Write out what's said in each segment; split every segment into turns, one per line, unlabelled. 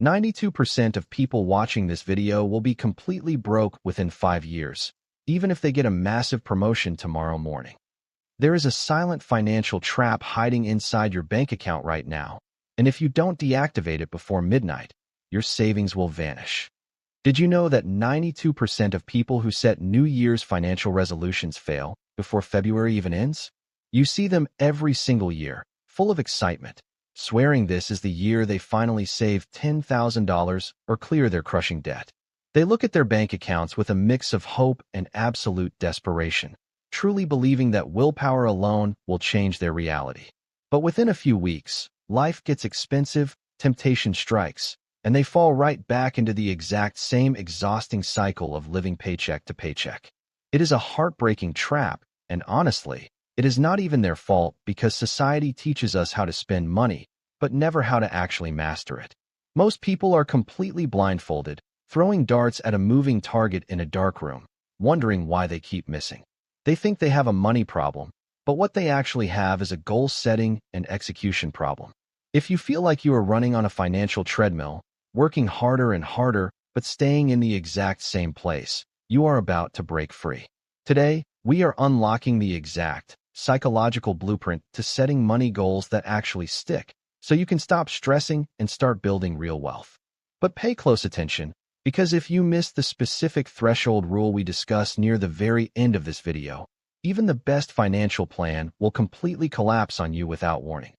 92% of people watching this video will be completely broke within 5 years, even if they get a massive promotion tomorrow morning. There is a silent financial trap hiding inside your bank account right now, and if you don't deactivate it before midnight, your savings will vanish. Did you know that 92% of people who set New Year's financial resolutions fail before February even ends? You see them every single year, full of excitement, swearing this is the year they finally save $10,000 or clear their crushing debt. They look at their bank accounts with a mix of hope and absolute desperation, truly believing that willpower alone will change their reality. But within a few weeks, life gets expensive, temptation strikes, and they fall right back into the exact same exhausting cycle of living paycheck to paycheck. It is a heartbreaking trap, and honestly, it is not even their fault because society teaches us how to spend money, but never how to actually master it. Most people are completely blindfolded, throwing darts at a moving target in a dark room, wondering why they keep missing. They think they have a money problem, but what they actually have is a goal setting and execution problem. If you feel like you are running on a financial treadmill, working harder and harder, but staying in the exact same place, you are about to break free. Today, we are unlocking the exact psychological blueprint to setting money goals that actually stick, so you can stop stressing and start building real wealth. But pay close attention, because if you miss the specific threshold rule we discuss near the very end of this video, even the best financial plan will completely collapse on you without warning.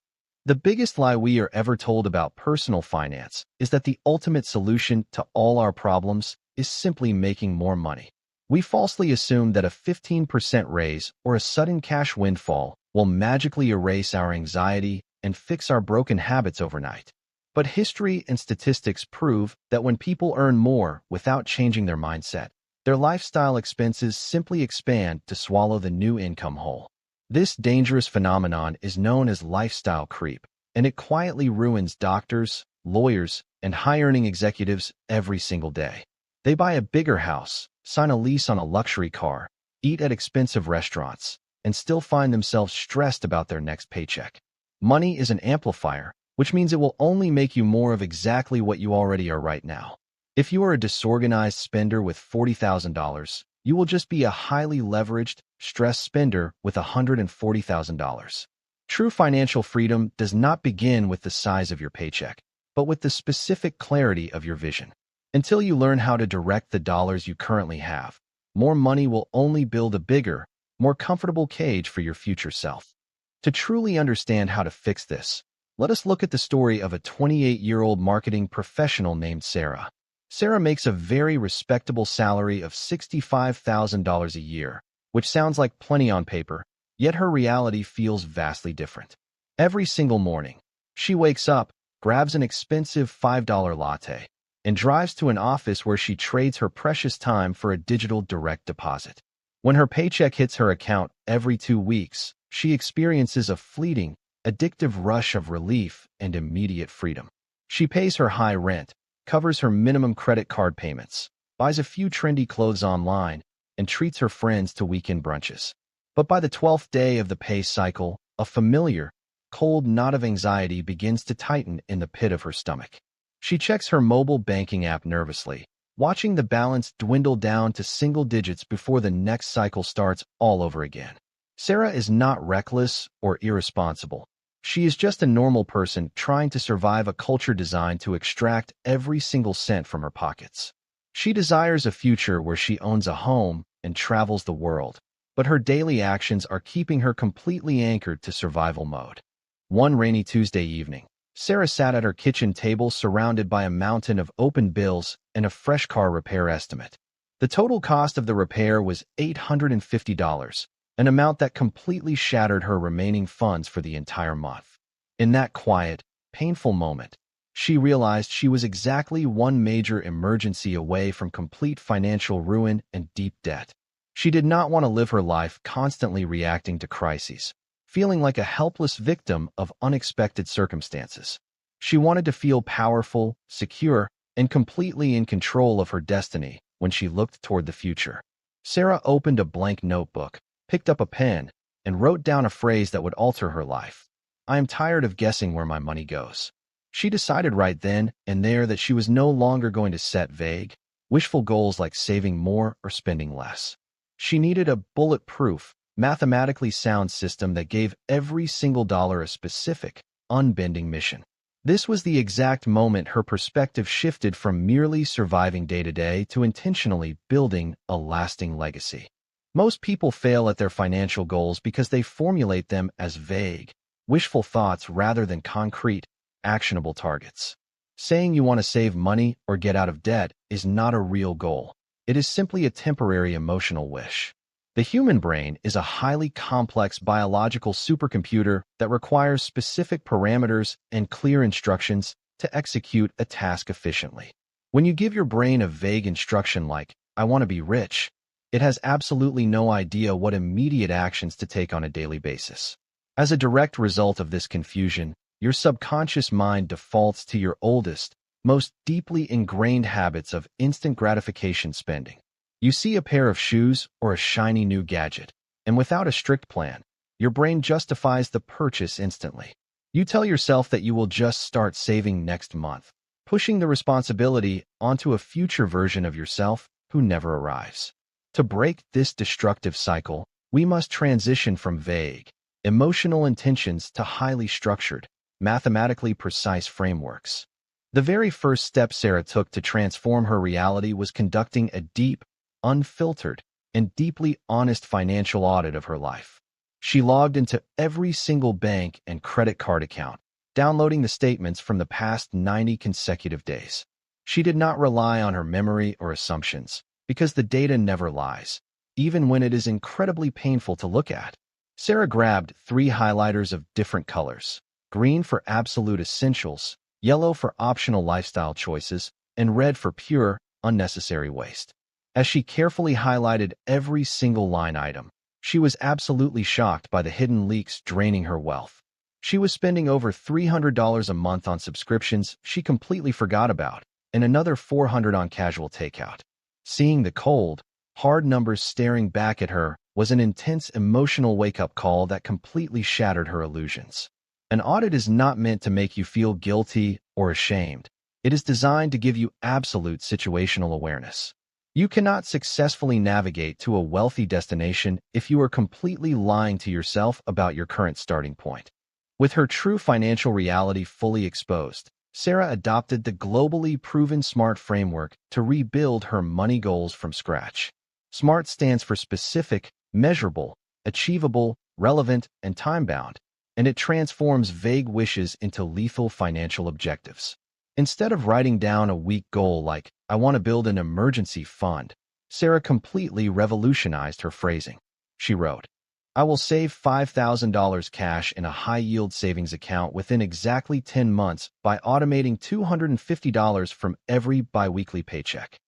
The biggest lie we are ever told about personal finance is that the ultimate solution to all our problems is simply making more money. We falsely assume that a 15% raise or a sudden cash windfall will magically erase our anxiety and fix our broken habits overnight. But history and statistics prove that when people earn more without changing their mindset, their lifestyle expenses simply expand to swallow the new income hole. This dangerous phenomenon is known as lifestyle creep, and it quietly ruins doctors, lawyers, and high-earning executives every single day. They buy a bigger house, sign a lease on a luxury car, eat at expensive restaurants, and still find themselves stressed about their next paycheck. Money is an amplifier, which means it will only make you more of exactly what you already are right now. If you are a disorganized spender with $40,000, you will just be a highly leveraged, stressed spender with $140,000. True financial freedom does not begin with the size of your paycheck, but with the specific clarity of your vision. Until you learn how to direct the dollars you currently have, more money will only build a bigger, more comfortable cage for your future self. To truly understand how to fix this, let us look at the story of a 28-year-old marketing professional named Sarah. Sarah makes a very respectable salary of $65,000 a year, which sounds like plenty on paper, yet her reality feels vastly different. Every single morning, she wakes up, grabs an expensive $5 latte, and drives to an office where she trades her precious time for a digital direct deposit. When her paycheck hits her account every 2 weeks, she experiences a fleeting, addictive rush of relief and immediate freedom. She pays her high rent, covers her minimum credit card payments, buys a few trendy clothes online, and treats her friends to weekend brunches. But by the 12th day of the pay cycle, a familiar, cold knot of anxiety begins to tighten in the pit of her stomach. She checks her mobile banking app nervously, watching the balance dwindle down to single digits before the next cycle starts all over again. Sarah is not reckless or irresponsible. She is just a normal person trying to survive a culture designed to extract every single cent from her pockets. She desires a future where she owns a home and travels the world, but her daily actions are keeping her completely anchored to survival mode. One rainy Tuesday evening, Sarah sat at her kitchen table surrounded by a mountain of open bills and a fresh car repair estimate. The total cost of the repair was $850, an amount that completely shattered her remaining funds for the entire month. In that quiet, painful moment, she realized she was exactly one major emergency away from complete financial ruin and deep debt. She did not want to live her life constantly reacting to crises, feeling like a helpless victim of unexpected circumstances. She wanted to feel powerful, secure, and completely in control of her destiny when she looked toward the future. Sarah opened a blank notebook, picked up a pen, and wrote down a phrase that would alter her life. "I am tired of guessing where my money goes." She decided right then and there that she was no longer going to set vague, wishful goals like saving more or spending less. She needed a bulletproof, mathematically sound system that gave every single dollar a specific, unbending mission. This was the exact moment her perspective shifted from merely surviving day to day to intentionally building a lasting legacy. Most people fail at their financial goals because they formulate them as vague, wishful thoughts rather than concrete, actionable targets. Saying you want to save money or get out of debt is not a real goal. It is simply a temporary emotional wish. The human brain is a highly complex biological supercomputer that requires specific parameters and clear instructions to execute a task efficiently. When you give your brain a vague instruction like, "I want to be rich," it has absolutely no idea what immediate actions to take on a daily basis. As a direct result of this confusion, your subconscious mind defaults to your oldest, most deeply ingrained habits of instant gratification spending. You see a pair of shoes or a shiny new gadget, and without a strict plan, your brain justifies the purchase instantly. You tell yourself that you will just start saving next month, pushing the responsibility onto a future version of yourself who never arrives. To break this destructive cycle, we must transition from vague, emotional intentions to highly structured, mathematically precise frameworks. The very first step Sarah took to transform her reality was conducting a deep, unfiltered, and deeply honest financial audit of her life. She logged into every single bank and credit card account, downloading the statements from the past 90 consecutive days. She did not rely on her memory or assumptions, because the data never lies, even when it is incredibly painful to look at. Sarah grabbed 3 highlighters of different colors: green for absolute essentials, yellow for optional lifestyle choices, and red for pure, unnecessary waste. As she carefully highlighted every single line item, she was absolutely shocked by the hidden leaks draining her wealth. She was spending over $300 a month on subscriptions she completely forgot about, and another $400 on casual takeout. Seeing the cold, hard numbers staring back at her was an intense emotional wake-up call that completely shattered her illusions. An audit is not meant to make you feel guilty or ashamed. It is designed to give you absolute situational awareness. You cannot successfully navigate to a wealthy destination if you are completely lying to yourself about your current starting point. With her true financial reality fully exposed, Sarah adopted the globally proven SMART framework to rebuild her money goals from scratch. SMART stands for specific, measurable, achievable, relevant, and time-bound, and it transforms vague wishes into lethal financial objectives. Instead of writing down a weak goal like, "I want to build an emergency fund," Sarah completely revolutionized her phrasing. She wrote, "I will save $5,000 cash in a high-yield savings account within exactly 10 months by automating $250 from every biweekly paycheck."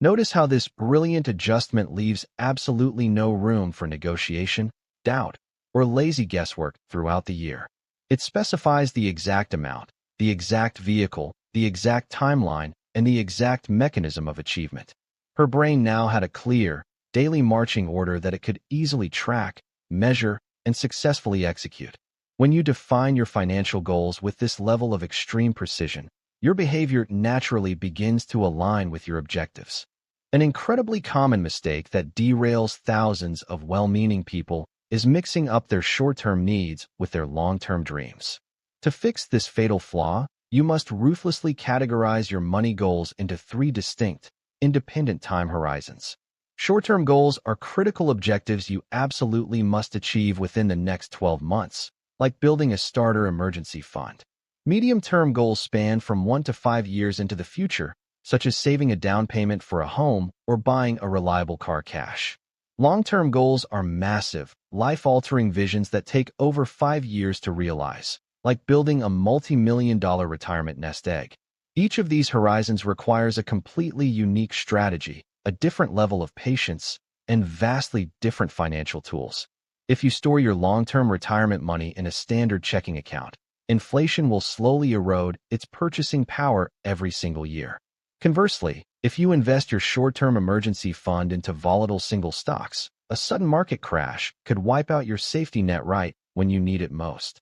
Notice how this brilliant adjustment leaves absolutely no room for negotiation, doubt, or lazy guesswork throughout the year. It specifies the exact amount, the exact vehicle, the exact timeline, and the exact mechanism of achievement. Her brain now had a clear, daily marching order that it could easily track, measure, and successfully execute. When you define your financial goals with this level of extreme precision, your behavior naturally begins to align with your objectives. An incredibly common mistake that derails thousands of well-meaning people is mixing up their short-term needs with their long-term dreams. To fix this fatal flaw, you must ruthlessly categorize your money goals into 3 distinct, independent time horizons. Short-term goals are critical objectives you absolutely must achieve within the next 12 months, like building a starter emergency fund. Medium-term goals span from 1 to 5 years into the future, such as saving a down payment for a home or buying a reliable car cash. Long-term goals are massive, life-altering visions that take over 5 years to realize, like building a multi-million-dollar retirement nest egg. Each of these horizons requires a completely unique strategy, a different level of patience, and vastly different financial tools. If you store your long-term retirement money in a standard checking account, inflation will slowly erode its purchasing power every single year. Conversely, if you invest your short-term emergency fund into volatile single stocks, a sudden market crash could wipe out your safety net right when you need it most.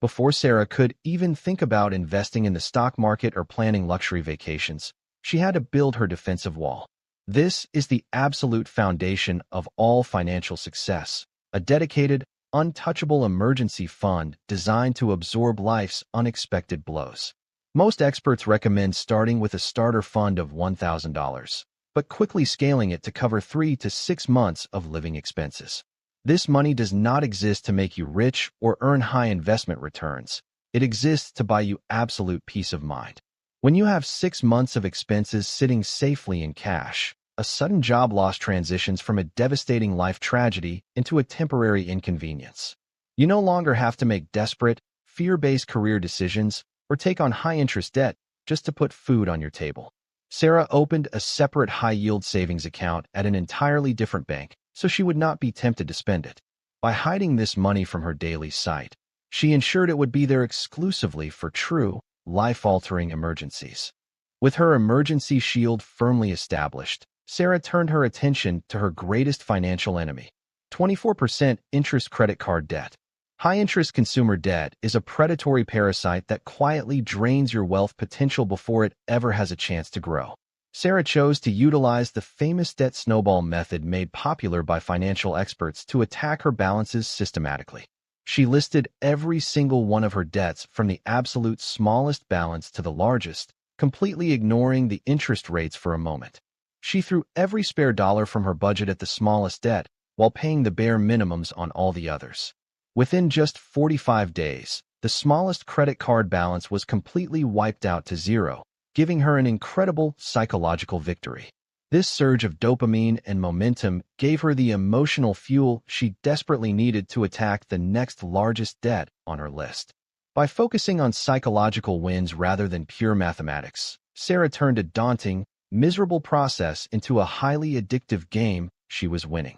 Before Sarah could even think about investing in the stock market or planning luxury vacations, she had to build her defensive wall. This is the absolute foundation of all financial success, a dedicated, untouchable emergency fund designed to absorb life's unexpected blows. Most experts recommend starting with a starter fund of $1,000, but quickly scaling it to cover 3 to 6 months of living expenses. This money does not exist to make you rich or earn high investment returns. It exists to buy you absolute peace of mind. When you have 6 months of expenses sitting safely in cash, a sudden job loss transitions from a devastating life tragedy into a temporary inconvenience. You no longer have to make desperate, fear-based career decisions or take on high-interest debt just to put food on your table. Sarah opened a separate high-yield savings account at an entirely different bank, so she would not be tempted to spend it. By hiding this money from her daily sight, she ensured it would be there exclusively for true, life-altering emergencies. With her emergency shield firmly established, Sarah turned her attention to her greatest financial enemy: 24% interest credit card debt. High-interest consumer debt is a predatory parasite that quietly drains your wealth potential before it ever has a chance to grow. Sarah chose to utilize the famous debt snowball method made popular by financial experts to attack her balances systematically. She listed every single one of her debts from the absolute smallest balance to the largest, completely ignoring the interest rates for a moment. She threw every spare dollar from her budget at the smallest debt, while paying the bare minimums on all the others. Within just 45 days, the smallest credit card balance was completely wiped out to zero, giving her an incredible psychological victory. This surge of dopamine and momentum gave her the emotional fuel she desperately needed to attack the next largest debt on her list. By focusing on psychological wins rather than pure mathematics, Sarah turned a daunting, miserable process into a highly addictive game she was winning.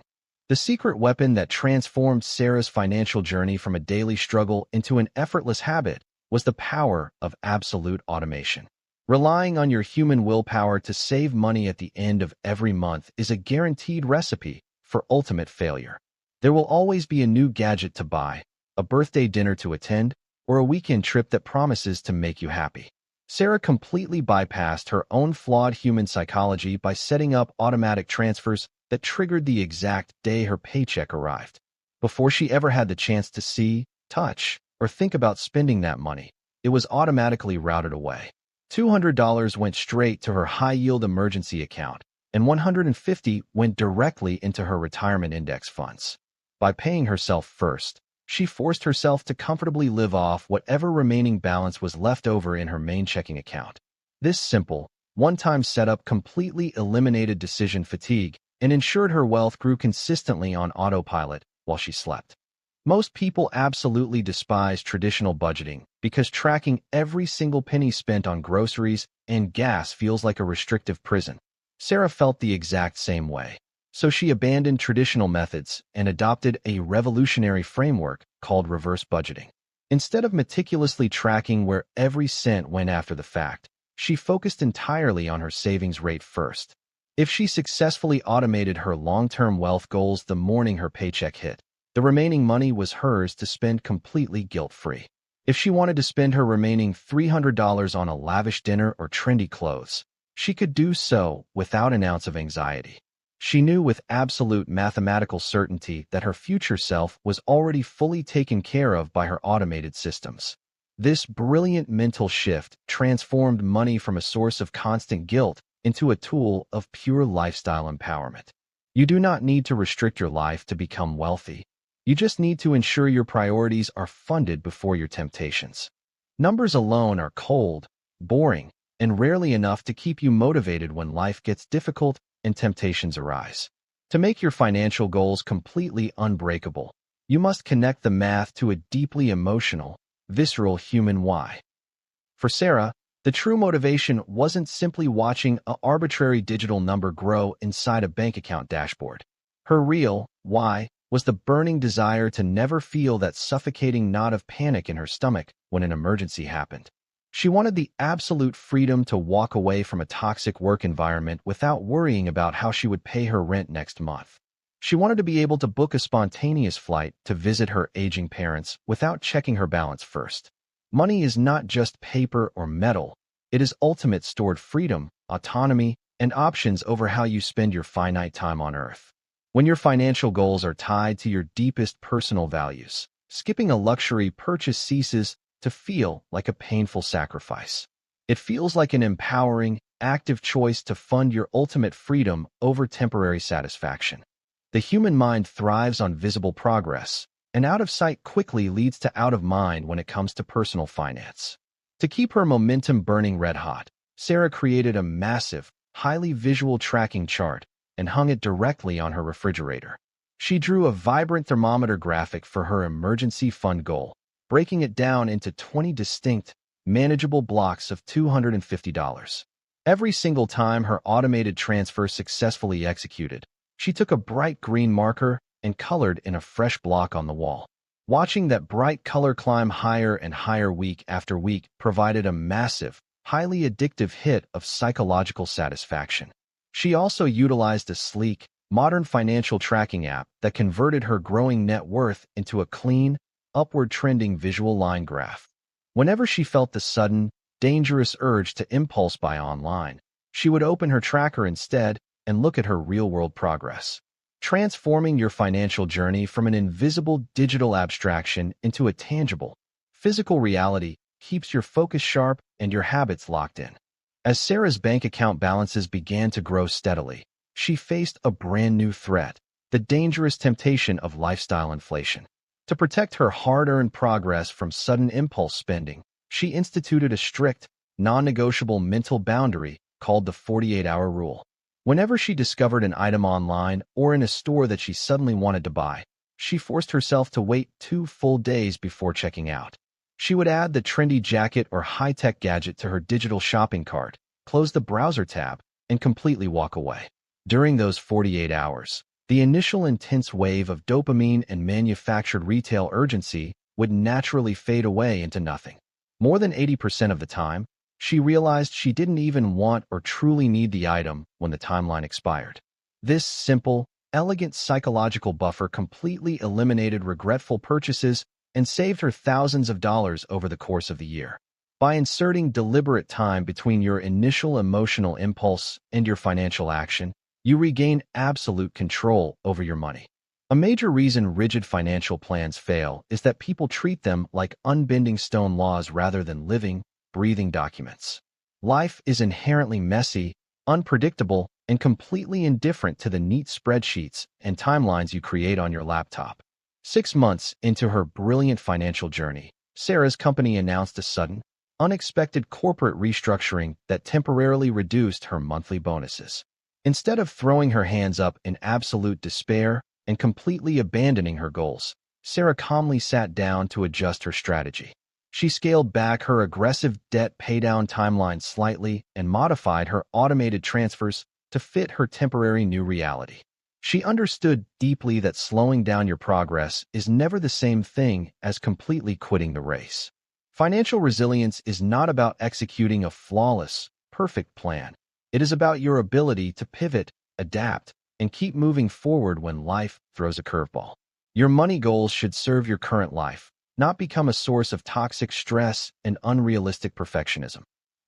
The secret weapon that transformed Sarah's financial journey from a daily struggle into an effortless habit was the power of absolute automation. Relying on your human willpower to save money at the end of every month is a guaranteed recipe for ultimate failure. There will always be a new gadget to buy, a birthday dinner to attend, or a weekend trip that promises to make you happy. Sarah completely bypassed her own flawed human psychology by setting up automatic transfers that triggered the exact day her paycheck arrived. Before she ever had the chance to see, touch, or think about spending that money, it was automatically routed away. $200 went straight to her high-yield emergency account, and $150 went directly into her retirement index funds. By paying herself first, she forced herself to comfortably live off whatever remaining balance was left over in her main checking account. This simple, one-time setup completely eliminated decision fatigue and ensured her wealth grew consistently on autopilot while she slept. Most people absolutely despise traditional budgeting because tracking every single penny spent on groceries and gas feels like a restrictive prison. Sarah felt the exact same way, so she abandoned traditional methods and adopted a revolutionary framework called reverse budgeting. Instead of meticulously tracking where every cent went after the fact, she focused entirely on her savings rate first. If she successfully automated her long-term wealth goals the morning her paycheck hit, the remaining money was hers to spend completely guilt-free. If she wanted to spend her remaining $300 on a lavish dinner or trendy clothes, she could do so without an ounce of anxiety. She knew with absolute mathematical certainty that her future self was already fully taken care of by her automated systems. This brilliant mental shift transformed money from a source of constant guilt into a tool of pure lifestyle empowerment. You do not need to restrict your life to become wealthy. You just need to ensure your priorities are funded before your temptations. Numbers alone are cold, boring, and rarely enough to keep you motivated when life gets difficult and temptations arise. To make your financial goals completely unbreakable, you must connect the math to a deeply emotional, visceral human why. For Sarah, the true motivation wasn't simply watching an arbitrary digital number grow inside a bank account dashboard. Her real why was the burning desire to never feel that suffocating knot of panic in her stomach when an emergency happened. She wanted the absolute freedom to walk away from a toxic work environment without worrying about how she would pay her rent next month. She wanted to be able to book a spontaneous flight to visit her aging parents without checking her balance first. Money is not just paper or metal. It is ultimate stored freedom, autonomy, and options over how you spend your finite time on Earth. When your financial goals are tied to your deepest personal values, skipping a luxury purchase ceases to feel like a painful sacrifice. It feels like an empowering, active choice to fund your ultimate freedom over temporary satisfaction. The human mind thrives on visible progress, and out of sight quickly leads to out of mind when it comes to personal finance. To keep her momentum burning red hot, Sarah created a massive, highly visual tracking chart and hung it directly on her refrigerator. She drew a vibrant thermometer graphic for her emergency fund goal, breaking it down into 20 distinct, manageable blocks of $250. Every single time her automated transfer successfully executed, she took a bright green marker and colored in a fresh block on the wall. Watching that bright color climb higher and higher week after week provided a massive, highly addictive hit of psychological satisfaction. She also utilized a sleek, modern financial tracking app that converted her growing net worth into a clean, upward-trending visual line graph. Whenever she felt the sudden, dangerous urge to impulse buy online, she would open her tracker instead and look at her real-world progress. Transforming your financial journey from an invisible digital abstraction into a tangible, physical reality keeps your focus sharp and your habits locked in. As Sarah's bank account balances began to grow steadily, she faced a brand new threat, the dangerous temptation of lifestyle inflation. To protect her hard-earned progress from sudden impulse spending, she instituted a strict, non-negotiable mental boundary called the 48-hour rule. Whenever she discovered an item online or in a store that she suddenly wanted to buy, she forced herself to wait 2 full days before checking out. She would add the trendy jacket or high-tech gadget to her digital shopping cart, close the browser tab, and completely walk away. During those 48 hours, the initial intense wave of dopamine and manufactured retail urgency would naturally fade away into nothing. More than 80% of the time, she realized she didn't even want or truly need the item when the timeline expired. This simple, elegant psychological buffer completely eliminated regretful purchases and saved her thousands of dollars over the course of the year. By inserting deliberate time between your initial emotional impulse and your financial action, you regain absolute control over your money. A major reason rigid financial plans fail is that people treat them like unbending stone laws rather than living, breathing documents. Life is inherently messy, unpredictable, and completely indifferent to the neat spreadsheets and timelines you create on your laptop. 6 months into her brilliant financial journey, Sarah's company announced a sudden, unexpected corporate restructuring that temporarily reduced her monthly bonuses. Instead of throwing her hands up in absolute despair and completely abandoning her goals, Sarah calmly sat down to adjust her strategy. She scaled back her aggressive debt paydown timeline slightly and modified her automated transfers to fit her temporary new reality. She understood deeply that slowing down your progress is never the same thing as completely quitting the race. Financial resilience is not about executing a flawless, perfect plan. It is about your ability to pivot, adapt, and keep moving forward when life throws a curveball. Your money goals should serve your current life, not become a source of toxic stress and unrealistic perfectionism.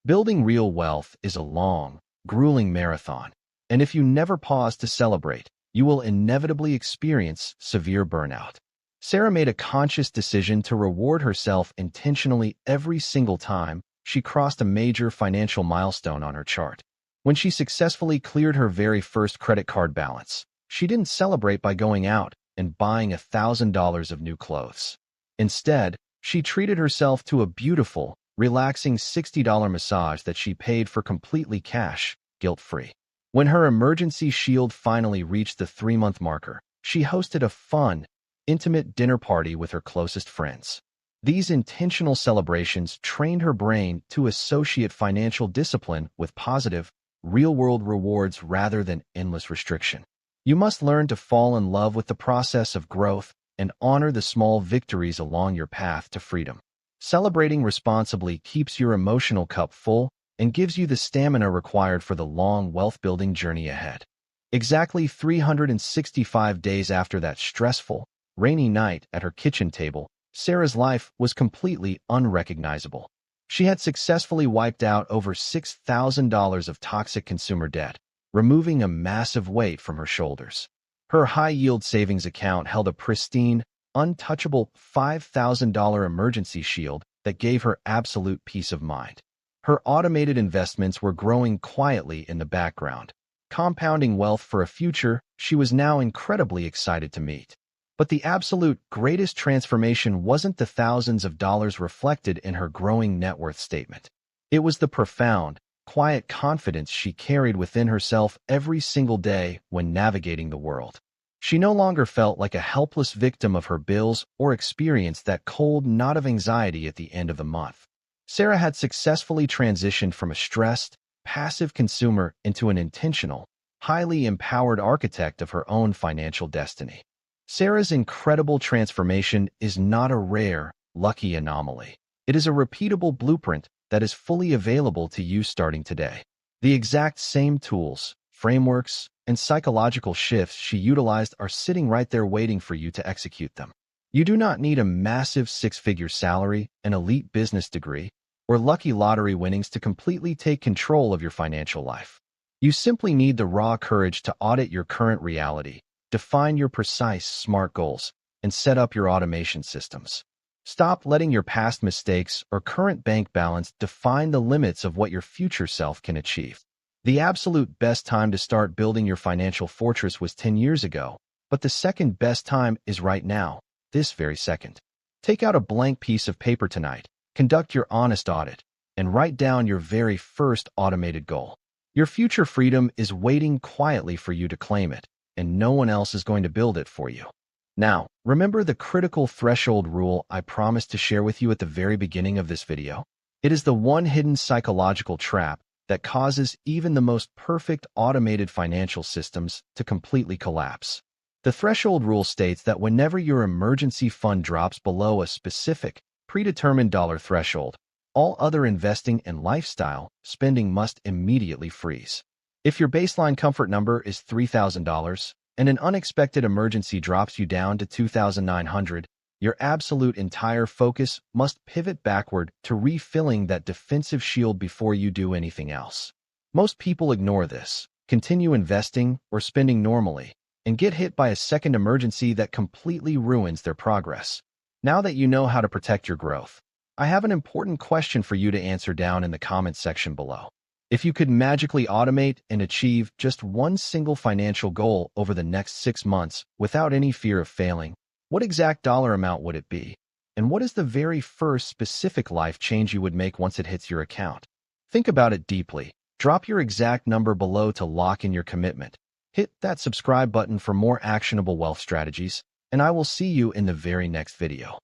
Building real wealth is a long, grueling marathon, and if you never pause to celebrate, you will inevitably experience severe burnout. Sarah made a conscious decision to reward herself intentionally every single time she crossed a major financial milestone on her chart. When she successfully cleared her very first credit card balance, she didn't celebrate by going out and buying $1,000 of new clothes. Instead, she treated herself to a beautiful, relaxing $60 massage that she paid for completely cash, guilt-free. When her emergency shield finally reached the 3-month marker, she hosted a fun, intimate dinner party with her closest friends. These intentional celebrations trained her brain to associate financial discipline with positive, real-world rewards rather than endless restriction. You must learn to fall in love with the process of growth and honor the small victories along your path to freedom. Celebrating responsibly keeps your emotional cup full and gives you the stamina required for the long wealth-building journey ahead. Exactly 365 days after that stressful, rainy night at her kitchen table, Sarah's life was completely unrecognizable. She had successfully wiped out over $6,000 of toxic consumer debt, removing a massive weight from her shoulders. Her high-yield savings account held a pristine, untouchable $5,000 emergency shield that gave her absolute peace of mind. Her automated investments were growing quietly in the background, compounding wealth for a future she was now incredibly excited to meet. But the absolute greatest transformation wasn't the thousands of dollars reflected in her growing net worth statement. It was the profound, quiet confidence she carried within herself every single day when navigating the world. She no longer felt like a helpless victim of her bills or experienced that cold knot of anxiety at the end of the month. Sarah had successfully transitioned from a stressed, passive consumer into an intentional, highly empowered architect of her own financial destiny. Sarah's incredible transformation is not a rare, lucky anomaly. It is a repeatable blueprint that is fully available to you starting today. The exact same tools, frameworks, and psychological shifts she utilized are sitting right there waiting for you to execute them. You do not need a massive six-figure salary, an elite business degree, or lucky lottery winnings to completely take control of your financial life. You simply need the raw courage to audit your current reality, define your precise, smart goals, and set up your automation systems. Stop letting your past mistakes or current bank balance define the limits of what your future self can achieve. The absolute best time to start building your financial fortress was 10 years ago, but the second best time is right now, this very second. Take out a blank piece of paper tonight, conduct your honest audit, and write down your very first automated goal. Your future freedom is waiting quietly for you to claim it, and no one else is going to build it for you. Now, remember the critical threshold rule I promised to share with you at the very beginning of this video? It is the one hidden psychological trap that causes even the most perfect automated financial systems to completely collapse. The threshold rule states that whenever your emergency fund drops below a specific, predetermined dollar threshold, all other investing and lifestyle spending must immediately freeze. If your baseline comfort number is $3,000 and an unexpected emergency drops you down to $2,900, your absolute entire focus must pivot backward to refilling that defensive shield before you do anything else. Most people ignore this, continue investing or spending normally, and get hit by a second emergency that completely ruins their progress. Now that you know how to protect your growth, I have an important question for you to answer down in the comments section below. If you could magically automate and achieve just one single financial goal over the next 6 months without any fear of failing, what exact dollar amount would it be? And what is the very first specific life change you would make once it hits your account? Think about it deeply. Drop your exact number below to lock in your commitment. Hit that subscribe button for more actionable wealth strategies, and I will see you in the very next video.